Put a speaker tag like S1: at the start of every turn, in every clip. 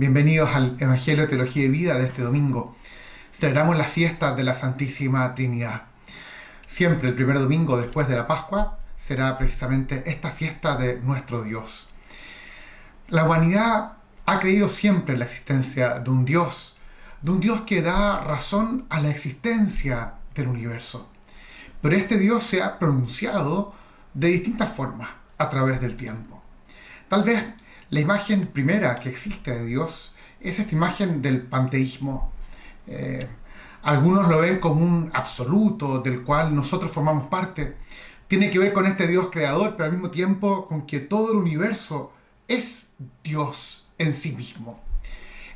S1: Bienvenidos al Evangelio de Teología y Vida de este domingo. Celebramos la fiesta de la Santísima Trinidad. Siempre el primer domingo después de la Pascua será precisamente esta fiesta de nuestro Dios. La humanidad ha creído siempre en la existencia de un Dios que da razón a la existencia del universo. Pero este Dios se ha pronunciado de distintas formas a través del tiempo. Tal vez la imagen primera que existe de Dios es esta imagen del panteísmo. Algunos lo ven como un absoluto del cual nosotros formamos parte. Tiene que ver con este Dios creador, pero al mismo tiempo con que todo el universo es Dios en sí mismo.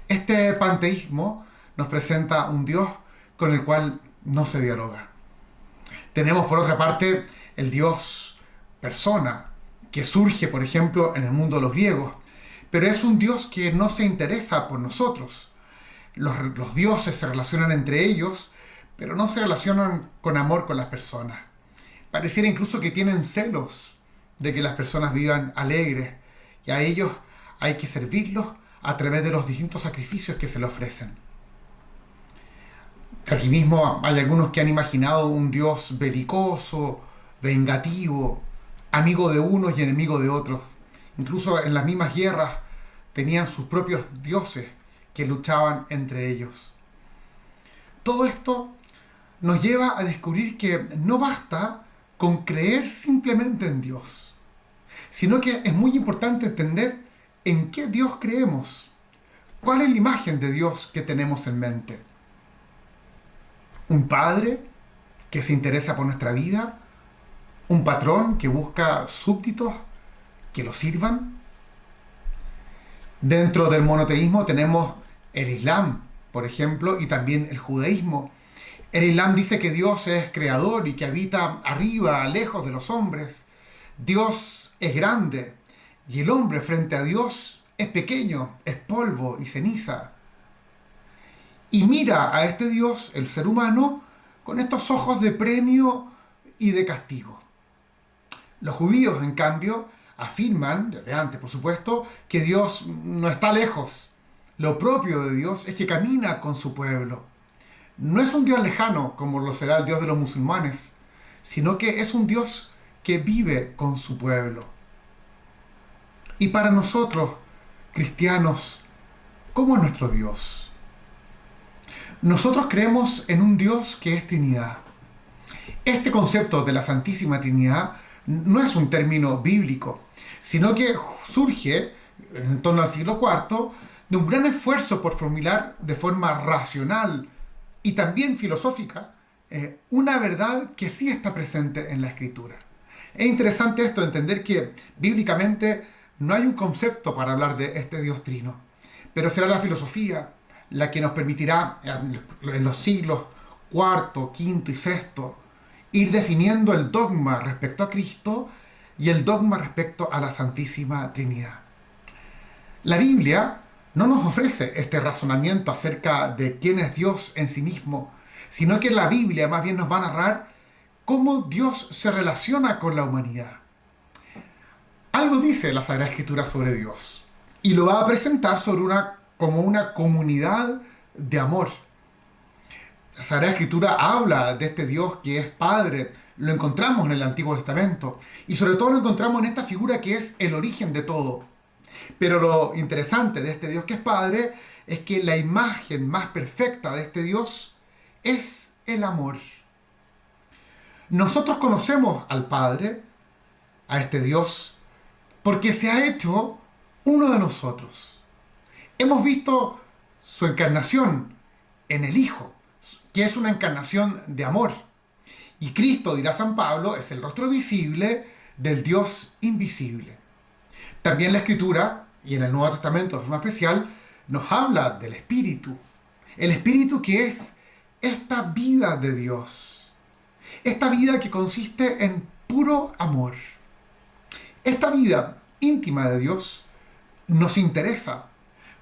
S1: Este panteísmo nos presenta un Dios con el cual no se dialoga. Tenemos por otra parte el Dios persona, que surge, por ejemplo, en el mundo de los griegos, pero es un Dios que no se interesa por nosotros. Los dioses se relacionan entre ellos, pero no se relacionan con amor con las personas. Pareciera incluso que tienen celos de que las personas vivan alegres, y a ellos hay que servirlos a través de los distintos sacrificios que se le ofrecen. Aquí mismo hay algunos que han imaginado un Dios belicoso, vengativo, amigo de unos y enemigo de otros. Incluso en las mismas guerras tenían sus propios dioses que luchaban entre ellos. Todo esto nos lleva a descubrir que no basta con creer simplemente en Dios, sino que es muy importante entender en qué Dios creemos. ¿Cuál es la imagen de Dios que tenemos en mente? ¿Un padre que se interesa por nuestra vida? ¿Un patrón que busca súbditos que lo sirvan? Dentro del monoteísmo tenemos el Islam, por ejemplo, y también el judaísmo. El Islam dice que Dios es creador y que habita arriba, lejos de los hombres. Dios es grande y el hombre frente a Dios es pequeño, es polvo y ceniza. Y mira a este Dios, el ser humano, con estos ojos de premio y de castigo. Los judíos, en cambio, afirman, desde antes por supuesto, que Dios no está lejos. Lo propio de Dios es que camina con su pueblo. No es un Dios lejano como lo será el Dios de los musulmanes, sino que es un Dios que vive con su pueblo. Y para nosotros, cristianos, ¿cómo es nuestro Dios? Nosotros creemos en un Dios que es Trinidad. Este concepto de la Santísima Trinidad no es un término bíblico, sino que surge en torno al siglo IV de un gran esfuerzo por formular de forma racional y también filosófica una verdad que sí está presente en la Escritura. Es interesante esto, entender que bíblicamente no hay un concepto para hablar de este Dios trino, pero será la filosofía la que nos permitirá en los siglos IV, V y VI ir definiendo el dogma respecto a Cristo y el dogma respecto a la Santísima Trinidad. La Biblia no nos ofrece este razonamiento acerca de quién es Dios en sí mismo, sino que la Biblia más bien nos va a narrar cómo Dios se relaciona con la humanidad. Algo dice la Sagrada Escritura sobre Dios y lo va a presentar como una comunidad de amor. La Sagrada Escritura habla de este Dios que es Padre, lo encontramos en el Antiguo Testamento y sobre todo lo encontramos en esta figura que es el origen de todo. Pero lo interesante de este Dios que es Padre es que la imagen más perfecta de este Dios es el amor. Nosotros conocemos al Padre, a este Dios, porque se ha hecho uno de nosotros. Hemos visto su encarnación en el Hijo, que es una encarnación de amor. Y Cristo, dirá San Pablo, es el rostro visible del Dios invisible. También la Escritura, y en el Nuevo Testamento de forma especial, nos habla del Espíritu. El Espíritu que es esta vida de Dios. Esta vida que consiste en puro amor. Esta vida íntima de Dios nos interesa,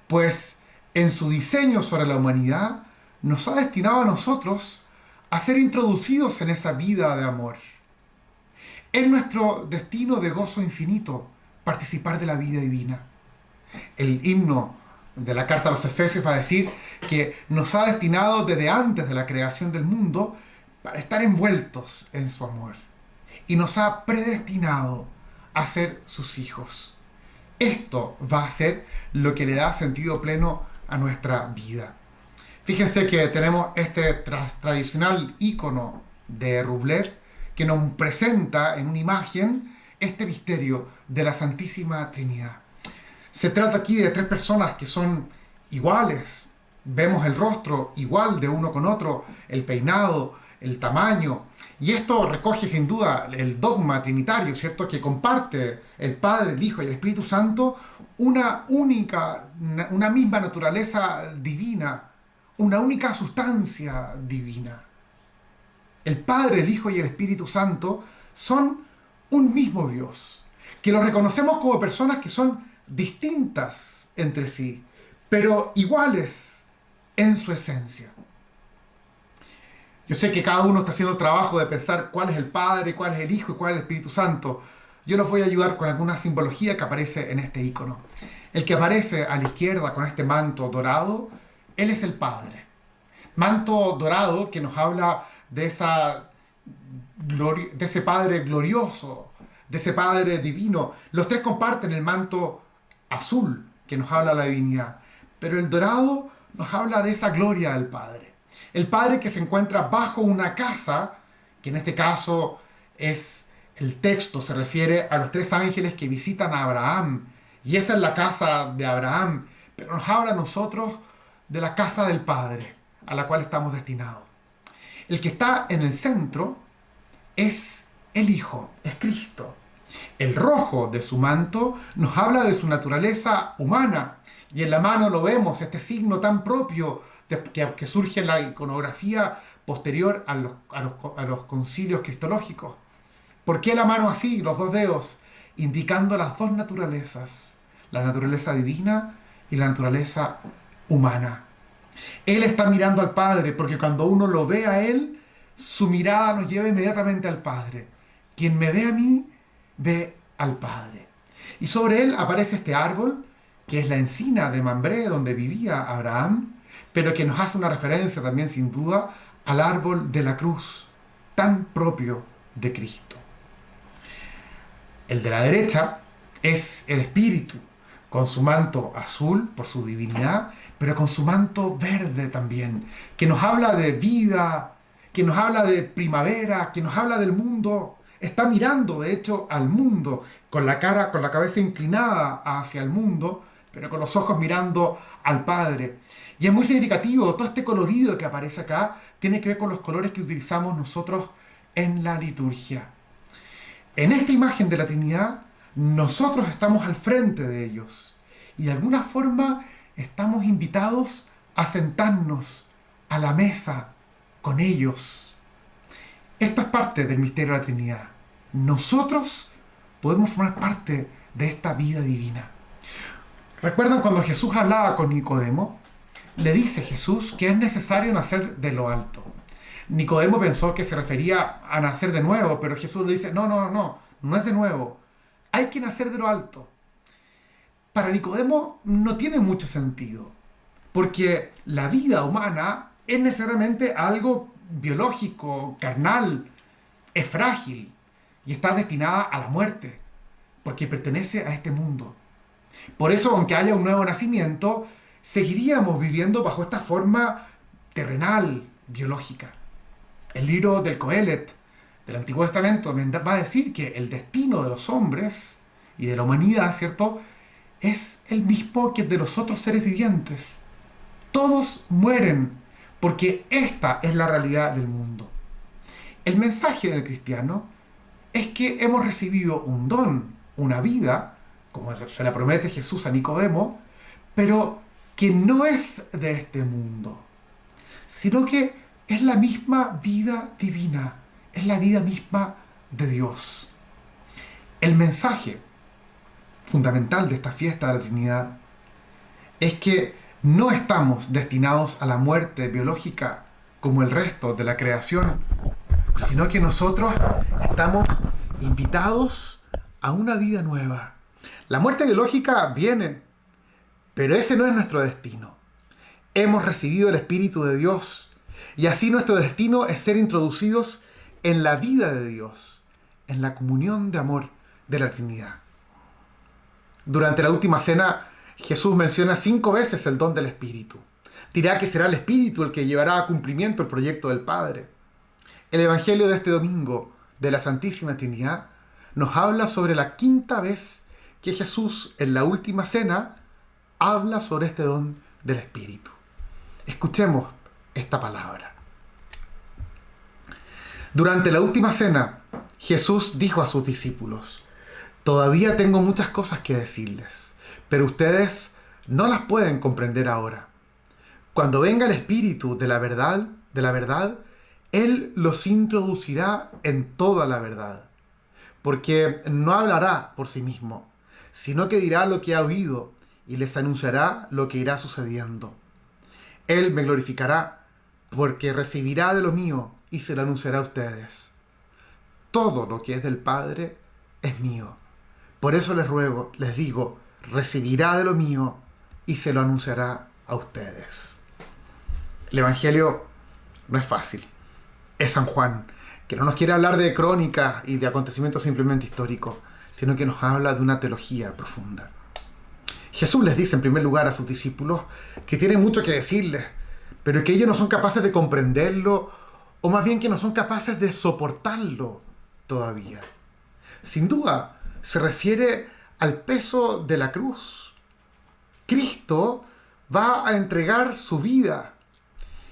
S1: pues en su diseño sobre la humanidad nos ha destinado a nosotros a ser introducidos en esa vida de amor. Es nuestro destino de gozo infinito participar de la vida divina. El himno de la carta a los Efesios va a decir que nos ha destinado desde antes de la creación del mundo para estar envueltos en su amor. Y nos ha predestinado a ser sus hijos. Esto va a ser lo que le da sentido pleno a nuestra vida. Fíjense que tenemos este tradicional ícono de Rublev que nos presenta en una imagen este misterio de la Santísima Trinidad. Se trata aquí de tres personas que son iguales. Vemos el rostro igual de uno con otro, el peinado, el tamaño. Y esto recoge sin duda el dogma trinitario, ¿cierto? Que comparte el Padre, el Hijo y el Espíritu Santo una misma naturaleza divina, una única sustancia divina. El Padre, el Hijo y el Espíritu Santo son un mismo Dios, que los reconocemos como personas que son distintas entre sí, pero iguales en su esencia. Yo sé que cada uno está haciendo el trabajo de pensar cuál es el Padre, cuál es el Hijo y cuál es el Espíritu Santo. Yo los voy a ayudar con alguna simbología que aparece en este icono. El que aparece a la izquierda con este manto dorado, él es el Padre. Manto dorado que nos habla de ese Padre glorioso, de ese Padre divino. Los tres comparten el manto azul que nos habla de la divinidad, pero el dorado nos habla de esa gloria del Padre. El Padre que se encuentra bajo una casa, que en este caso es el texto, se refiere a los tres ángeles que visitan a Abraham, y esa es la casa de Abraham, pero nos habla a nosotros de la casa del Padre, a la cual estamos destinados. El que está en el centro es el Hijo, es Cristo. El rojo de su manto nos habla de su naturaleza humana, y en la mano lo vemos, este signo tan propio que surge en la iconografía posterior a los concilios cristológicos. ¿Por qué la mano así, los dos dedos? Indicando las dos naturalezas, la naturaleza divina y la naturaleza humana. Él está mirando al Padre, porque cuando uno lo ve a Él, su mirada nos lleva inmediatamente al Padre. Quien me ve a mí, ve al Padre. Y sobre Él aparece este árbol, que es la encina de Mambré, donde vivía Abraham, pero que nos hace una referencia también, sin duda, al árbol de la cruz, tan propio de Cristo. El de la derecha es el Espíritu, con su manto azul por su divinidad, pero con su manto verde también, que nos habla de vida, que nos habla de primavera, que nos habla del mundo. Está mirando, de hecho, al mundo, con la cabeza inclinada hacia el mundo, pero con los ojos mirando al Padre. Y es muy significativo, todo este colorido que aparece acá tiene que ver con los colores que utilizamos nosotros en la liturgia. En esta imagen de la Trinidad, nosotros estamos al frente de ellos y de alguna forma estamos invitados a sentarnos a la mesa con ellos. Esto es parte del misterio de la Trinidad. Nosotros podemos formar parte de esta vida divina. ¿Recuerdan cuando Jesús hablaba con Nicodemo? Le dice Jesús que es necesario nacer de lo alto. Nicodemo pensó que se refería a nacer de nuevo, pero Jesús le dice, no es de nuevo. Hay que nacer de lo alto. Para Nicodemo no tiene mucho sentido, porque la vida humana es necesariamente algo biológico, carnal, es frágil y está destinada a la muerte, porque pertenece a este mundo. Por eso, aunque haya un nuevo nacimiento, seguiríamos viviendo bajo esta forma terrenal, biológica. El libro del Coelet, del Antiguo Testamento, va a decir que el destino de los hombres y de la humanidad, ¿cierto?, es el mismo que el de los otros seres vivientes. Todos mueren, porque esta es la realidad del mundo. El mensaje del cristiano es que hemos recibido un don, una vida, como se la promete Jesús a Nicodemo, pero que no es de este mundo, sino que es la misma vida divina, es la vida misma de Dios. El mensaje fundamental de esta fiesta de la Trinidad es que no estamos destinados a la muerte biológica como el resto de la creación, sino que nosotros estamos invitados a una vida nueva. La muerte biológica viene, Pero ese no es nuestro destino. Hemos recibido el Espíritu de Dios y así nuestro destino es ser introducidos en la vida de Dios, en la comunión de amor de la Trinidad. Durante la última cena, Jesús menciona 5 veces el don del Espíritu. Dirá que será el Espíritu el que llevará a cumplimiento el proyecto del Padre. El Evangelio de este domingo de la Santísima Trinidad nos habla sobre la 5ª vez que Jesús en la última cena habla sobre este don del Espíritu. Escuchemos esta palabra. Durante la última cena, Jesús dijo a sus discípulos: todavía tengo muchas cosas que decirles, pero ustedes no las pueden comprender ahora. Cuando venga el Espíritu de la verdad, Él los introducirá en toda la verdad, porque no hablará por sí mismo, sino que dirá lo que ha oído y les anunciará lo que irá sucediendo. Él me glorificará, porque recibirá de lo mío y se lo anunciará a ustedes. Todo lo que es del Padre es mío. Por eso les digo, recibirá de lo mío y se lo anunciará a ustedes. El Evangelio no es fácil. Es San Juan, que no nos quiere hablar de crónicas y de acontecimientos simplemente históricos, sino que nos habla de una teología profunda. Jesús les dice en primer lugar a sus discípulos que tienen mucho que decirles, pero que ellos no son capaces de comprenderlo, o más bien que no son capaces de soportarlo todavía. Sin duda, se refiere al peso de la cruz. Cristo va a entregar su vida.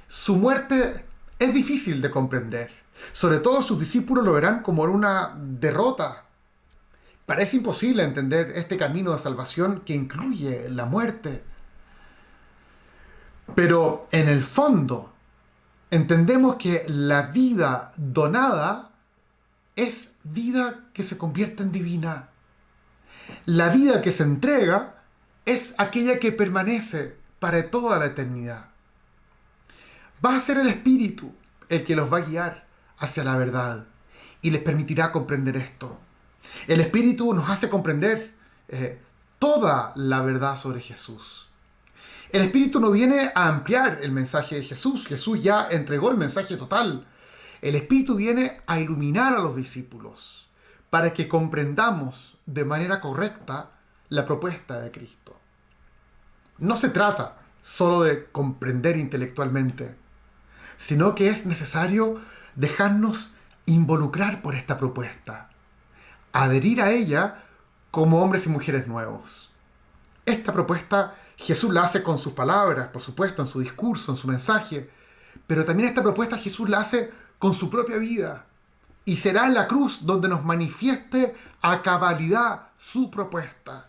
S1: Su muerte es difícil de comprender. Sobre todo sus discípulos lo verán como una derrota. Parece imposible entender este camino de salvación que incluye la muerte. Pero en el fondo, entendemos que la vida donada es vida que se convierte en divina. La vida que se entrega es aquella que permanece para toda la eternidad. Va a ser el Espíritu el que los va a guiar hacia la verdad y les permitirá comprender esto. El Espíritu nos hace comprender toda la verdad sobre Jesús. El Espíritu no viene a ampliar el mensaje de Jesús. Jesús ya entregó el mensaje total. El Espíritu viene a iluminar a los discípulos para que comprendamos de manera correcta la propuesta de Cristo. No se trata solo de comprender intelectualmente, sino que es necesario dejarnos involucrar por esta propuesta, adherir a ella como hombres y mujeres nuevos. Esta propuesta Jesús la hace con sus palabras, por supuesto, en su discurso, en su mensaje, pero también esta propuesta Jesús la hace con su propia vida, y será en la cruz donde nos manifieste a cabalidad su propuesta.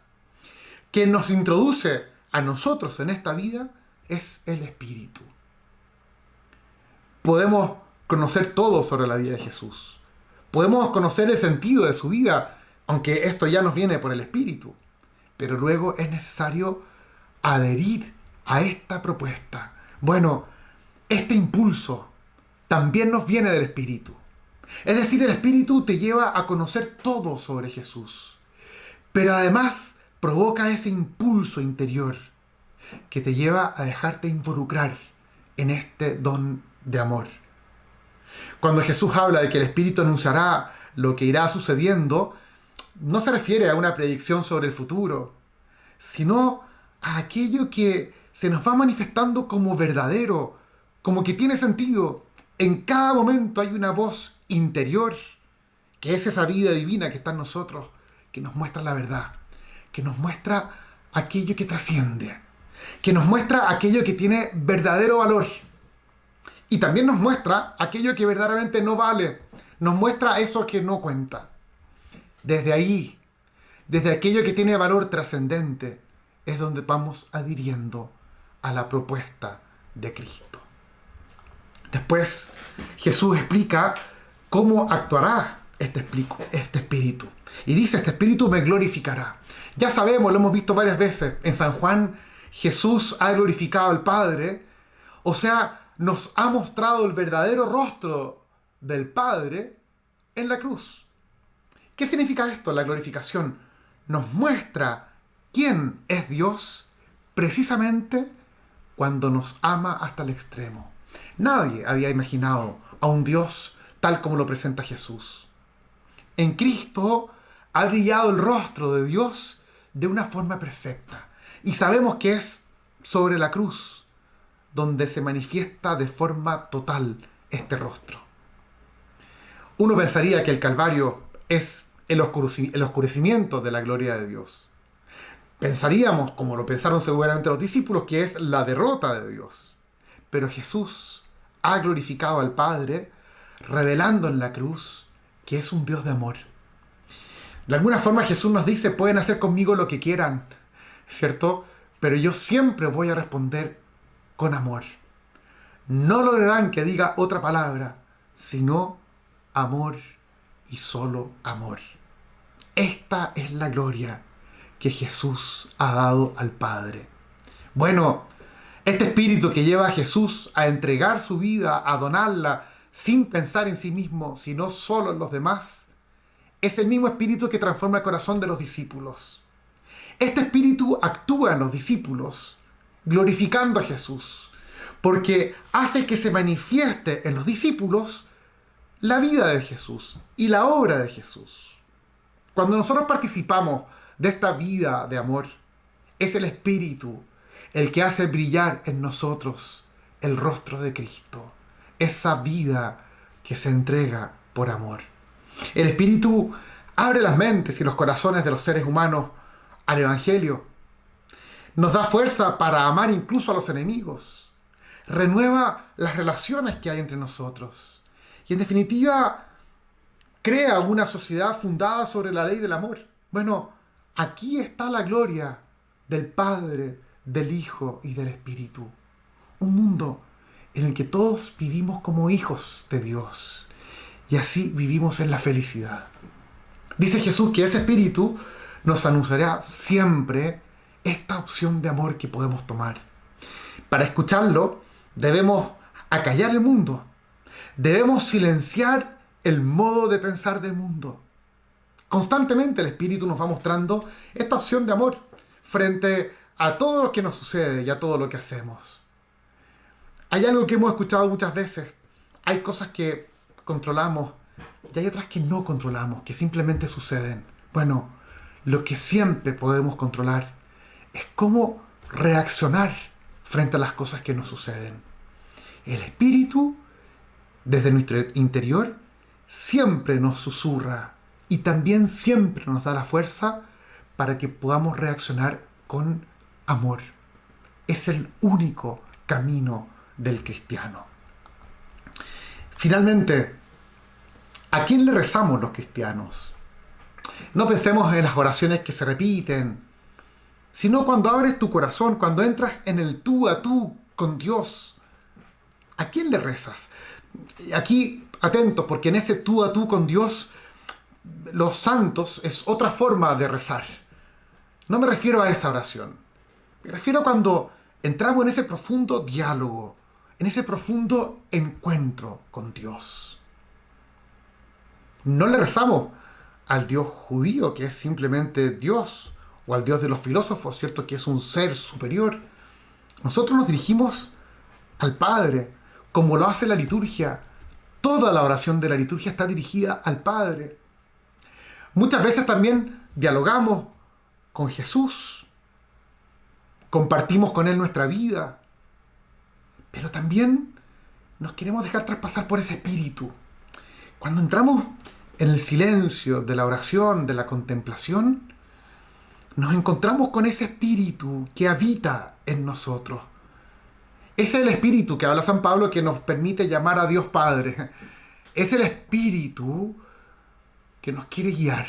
S1: Quien nos introduce a nosotros en esta vida es el Espíritu. Podemos conocer todo sobre la vida de Jesús. Podemos conocer el sentido de su vida, aunque esto ya nos viene por el Espíritu. Pero luego es necesario adherir a esta propuesta. Bueno, este impulso también nos viene del Espíritu. Es decir, el Espíritu te lleva a conocer todo sobre Jesús. Pero además provoca ese impulso interior que te lleva a dejarte involucrar en este don de amor. Cuando Jesús habla de que el Espíritu anunciará lo que irá sucediendo, no se refiere a una predicción sobre el futuro, sino a aquello que se nos va manifestando como verdadero, como que tiene sentido. En cada momento hay una voz interior, que es esa vida divina que está en nosotros, que nos muestra la verdad, que nos muestra aquello que trasciende, que nos muestra aquello que tiene verdadero valor. Y también nos muestra aquello que verdaderamente no vale, nos muestra eso que no cuenta. Desde ahí, desde aquello que tiene valor trascendente, es donde vamos adhiriendo a la propuesta de Cristo. Después, Jesús explica cómo actuará este Espíritu. Y dice, este Espíritu me glorificará. Ya sabemos, lo hemos visto varias veces. En San Juan, Jesús ha glorificado al Padre. O sea, nos ha mostrado el verdadero rostro del Padre en la cruz. ¿Qué significa esto, la glorificación? Nos muestra quién es Dios, precisamente cuando nos ama hasta el extremo. Nadie había imaginado a un Dios tal como lo presenta Jesús. En Cristo ha brillado el rostro de Dios de una forma perfecta. Y sabemos que es sobre la cruz donde se manifiesta de forma total este rostro. Uno pensaría que el Calvario es el oscurecimiento de la gloria de Dios. Pensaríamos, como lo pensaron seguramente los discípulos, que es la derrota de Dios. Pero Jesús ha glorificado al Padre, revelando en la cruz que es un Dios de amor. De alguna forma Jesús nos dice, pueden hacer conmigo lo que quieran, ¿cierto? Pero yo siempre voy a responder con amor. No lograrán que diga otra palabra, sino amor y solo amor. Esta es la gloria que Jesús ha dado al Padre. Bueno, este espíritu que lleva a Jesús a entregar su vida, a donarla, sin pensar en sí mismo, sino solo en los demás, es el mismo espíritu que transforma el corazón de los discípulos. Este espíritu actúa en los discípulos, glorificando a Jesús, porque hace que se manifieste en los discípulos la vida de Jesús y la obra de Jesús. Cuando nosotros participamos de esta vida de amor, es el Espíritu el que hace brillar en nosotros el rostro de Cristo, esa vida que se entrega por amor. El Espíritu abre las mentes y los corazones de los seres humanos al Evangelio. Nos da fuerza para amar incluso a los enemigos. Renueva las relaciones que hay entre nosotros. Y en definitiva, crea una sociedad fundada sobre la ley del amor. Bueno, aquí está la gloria del Padre, del Hijo y del Espíritu. Un mundo en el que todos vivimos como hijos de Dios. Y así vivimos en la felicidad. Dice Jesús que ese Espíritu nos anunciará siempre esta opción de amor que podemos tomar. Para escucharlo, debemos acallar el mundo. Debemos silenciar el modo de pensar del mundo. Constantemente el Espíritu nos va mostrando esta opción de amor frente a todo lo que nos sucede y a todo lo que hacemos. Hay algo que hemos escuchado muchas veces. Hay cosas que controlamos y hay otras que no controlamos, que simplemente suceden. Bueno, lo que siempre podemos controlar es cómo reaccionar frente a las cosas que nos suceden. El Espíritu, desde nuestro interior, siempre nos susurra y también siempre nos da la fuerza para que podamos reaccionar con amor. Es el único camino del cristiano. Finalmente, ¿a quién le rezamos los cristianos? No pensemos en las oraciones que se repiten, sino cuando abres tu corazón, cuando entras en el tú a tú con Dios. ¿A quién le rezas? Aquí, atentos, porque en ese tú a tú con Dios, los santos es otra forma de rezar. No me refiero a esa oración. Me refiero a cuando entramos en ese profundo diálogo, en ese profundo encuentro con Dios. No le rezamos al Dios judío, que es simplemente Dios, o al Dios de los filósofos, ¿cierto?, que es un ser superior. Nosotros nos dirigimos al Padre, como lo hace la liturgia. Toda la oración de la liturgia está dirigida al Padre. Muchas veces también dialogamos con Jesús, compartimos con Él nuestra vida, pero también nos queremos dejar traspasar por ese espíritu. Cuando entramos en el silencio de la oración, de la contemplación, nos encontramos con ese espíritu que habita en nosotros. Ese es el espíritu que habla San Pablo, que nos permite llamar a Dios Padre. Es el espíritu que nos quiere guiar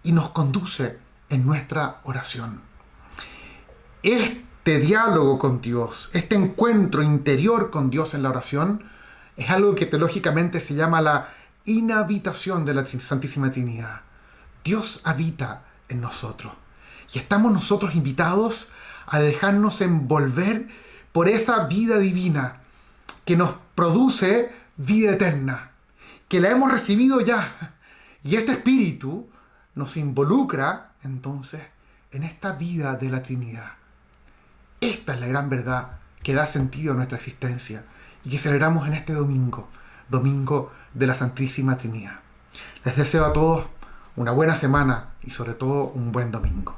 S1: y nos conduce en nuestra oración. Este diálogo con Dios, este encuentro interior con Dios en la oración, es algo que teológicamente se llama la inhabitación de la Santísima Trinidad. Dios habita en nosotros y estamos nosotros invitados a dejarnos envolver por esa vida divina que nos produce vida eterna, que la hemos recibido ya. Y este Espíritu nos involucra entonces en esta vida de la Trinidad. esta es la gran verdad que da sentido a nuestra existencia y que celebramos en este domingo, domingo de la Santísima Trinidad. Les deseo a todos una buena semana y sobre todo un buen domingo.